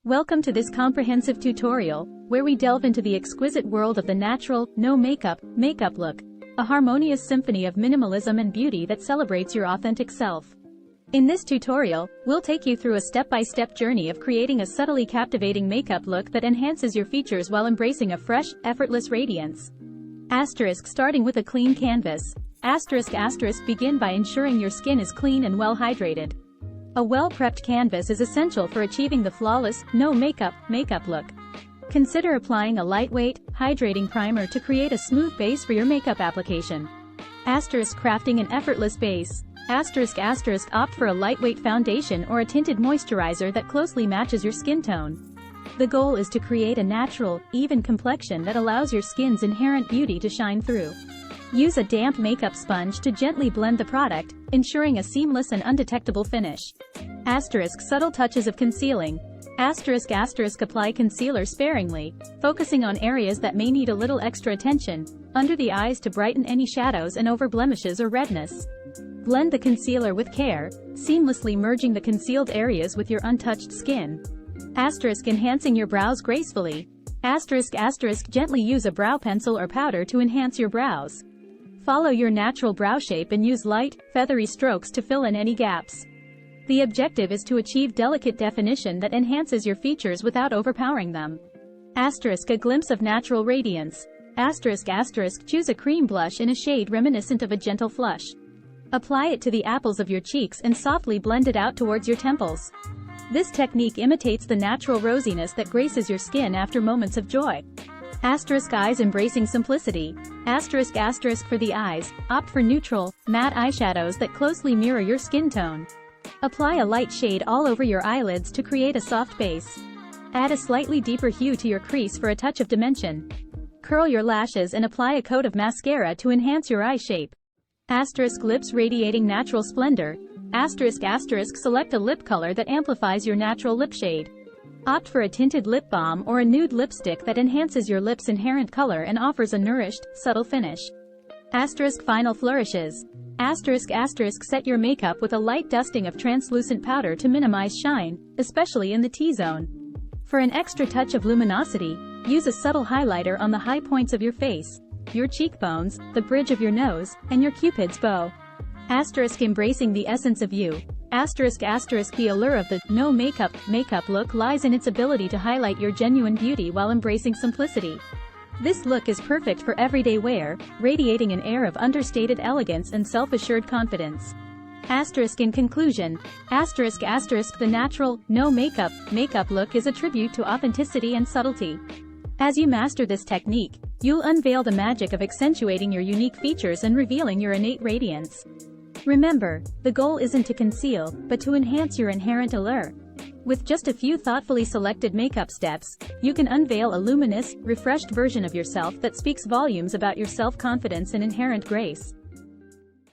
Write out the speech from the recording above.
Welcome to this comprehensive tutorial, where we delve into the exquisite world of the natural, no makeup look, a harmonious symphony of minimalism and beauty that celebrates your authentic self. In this tutorial, we'll take you through a step-by-step journey of creating a subtly captivating makeup look that enhances your features while embracing a fresh, effortless radiance. Starting with a clean canvas. Begin by ensuring your skin is clean and well hydrated. A well-prepped canvas is essential for achieving the flawless, no makeup look. Consider applying a lightweight, hydrating primer to create a smooth base for your makeup application. Crafting an effortless base. Opt for a lightweight foundation or a tinted moisturizer that closely matches your skin tone. The goal is to create a natural, even complexion that allows your skin's inherent beauty to shine through. Use a damp makeup sponge to gently blend the product, ensuring a seamless and undetectable finish. Subtle touches of concealing. Apply concealer sparingly, focusing on areas that may need a little extra attention, under the eyes to brighten any shadows and over blemishes or redness. Blend the concealer with care, seamlessly merging the concealed areas with your untouched skin. Enhancing your brows gracefully. Gently use a brow pencil or powder to enhance your brows. Follow your natural brow shape and use light, feathery strokes to fill in any gaps. The objective is to achieve delicate definition that enhances your features without overpowering them. A glimpse of natural radiance. Choose a cream blush in a shade reminiscent of a gentle flush. Apply it to the apples of your cheeks and softly blend it out towards your temples. This technique imitates the natural rosiness that graces your skin after moments of joy. Eyes embracing simplicity. For the eyes, opt for neutral, matte eyeshadows that closely mirror your skin tone. Apply a light shade all over your eyelids to create a soft base. Add a slightly deeper hue to your crease for a touch of dimension. Curl your lashes and apply a coat of mascara to enhance your eye shape. Lips radiating natural splendor. Select a lip color that amplifies your natural lip shade. Opt for a tinted lip balm or a nude lipstick that enhances your lips' inherent color and offers a nourished, subtle finish. Final flourishes. Set your makeup with a light dusting of translucent powder to minimize shine, especially in the T-zone. For an extra touch of luminosity, use a subtle highlighter on the high points of your face, your cheekbones, the bridge of your nose, and your cupid's bow. Embracing the essence of you. The allure of the no makeup look lies in its ability to highlight your genuine beauty while embracing simplicity. This look is perfect for everyday wear, radiating an air of understated elegance and self-assured confidence. In conclusion, the natural, no makeup look is a tribute to authenticity and subtlety. As you master this technique, you'll unveil the magic of accentuating your unique features and revealing your innate radiance. Remember, the goal isn't to conceal, but to enhance your inherent allure. With just a few thoughtfully selected makeup steps, you can unveil a luminous, refreshed version of yourself that speaks volumes about your self-confidence and inherent grace.